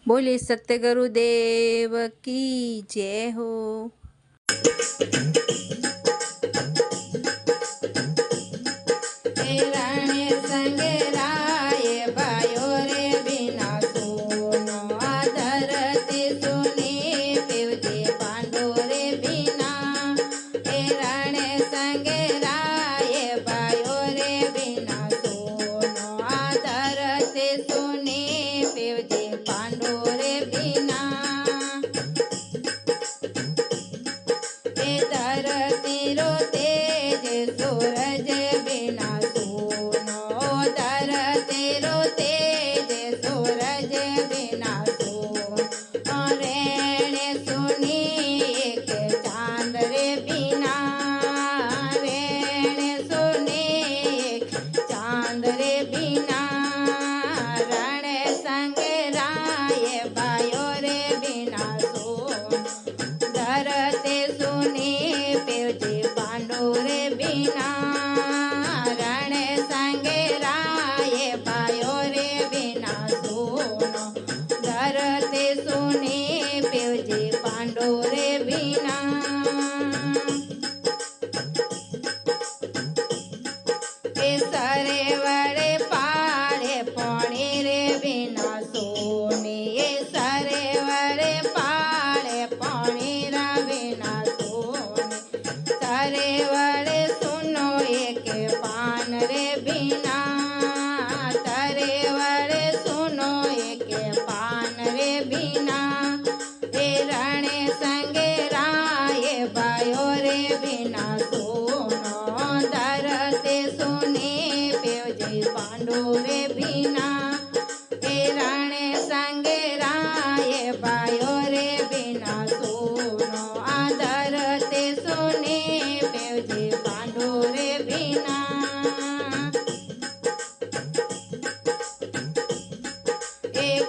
बोले सत्य गुरुदेव की जय हो। राणे संगे राय भायो रे बिना सोनो धरती सुनी पीवती पांडो रे बिना। राणे संगे राय भायो रे बिना सोनो धरती सुनी पीवती पांडो रे बिना। धरती रो तेज सूरज बिना सोनो धरती रो तेज सूरज बिना सोनो रेणे सुनी एक चांद रे बिना। रेणे सुनी एक चांद रे बिना। रण संग राय भायो रे बिना सोनो धरते सुनी पीवती पांडो रे बिना। रण संगे राय भायो रे बिना सोनो धरते सुनी पीवती पांडो रे बिना। सरे वड़े पाड़े पानी रे बिना सोनी। सरे वड़े पाड़े पानी रा बिना सोनी। सरे वड़े सुनो एक पान रे बिना। सरे वड़े सुनो एक पान रे बिना। रण संगे राय भायो रे बिना सोनो धरते सुनी पीवती पांडो रे बिना। रण संगे राय भायो रे बिना सोनो धरते सुनी पीवती पांडो रे बिना।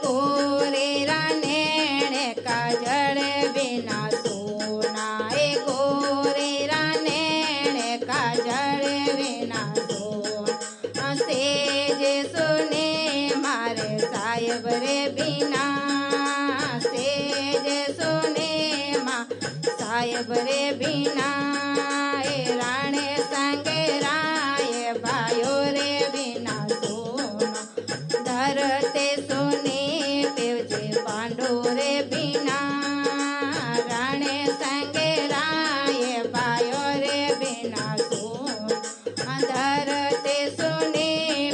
गोरे रानेणे काजल बिना सोना। गोरे रानेणे काजल बिना सोना। सेज सुने मारे साहेब रे बिना। सेज सुने मा साहेब रे बिना। राणे संगे राय भायो रे बिना सोनो धरते सुनी पीवती पांडो रे बिना। राणे संगे राय भायो रे बिना सोनो धरते सुनी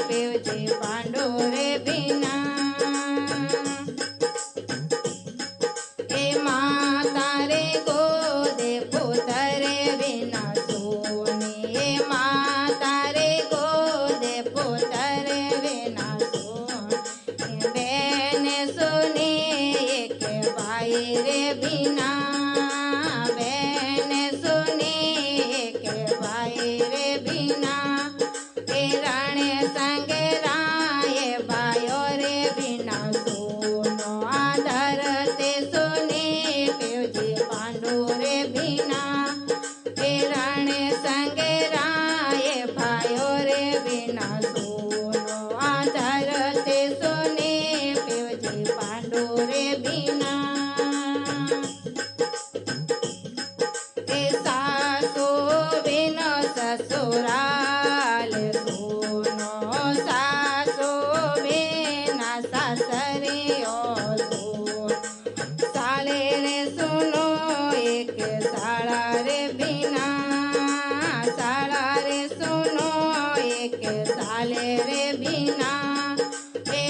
पीवती पांडो रे बिना। माता रे गोदे पुत्र बिना सोनी। माता रे गोदे पुत्र बिना सोनी। बहन सुनी एक भाई रे बिना। बहन सुनी एक भाई रे बिना। रण संग राय भायो रे बिना सोनो धरते सुनी पीवती पांडो रे बिना। रण संग राय भायो रे बिना सोनो धरते सुनी पीवती पांडो रे बिना। सासो बिनो ससुराल सोनो। सासो बिना सासरियो सोनो। साले रे सुनो एक साड़ा रे बिना। साड़ा रे सुनो एक साले रे बिना।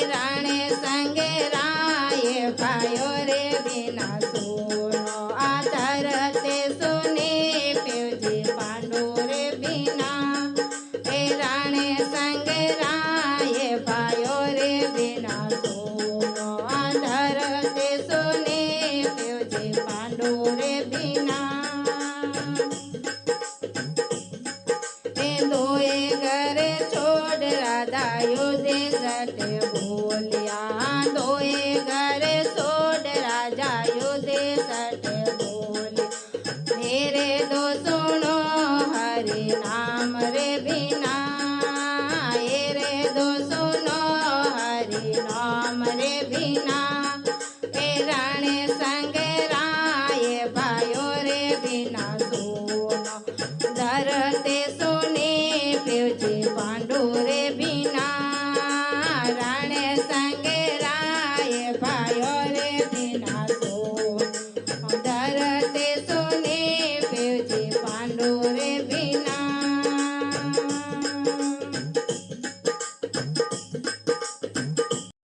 राणे संगे राय भायो रे बिना सोनो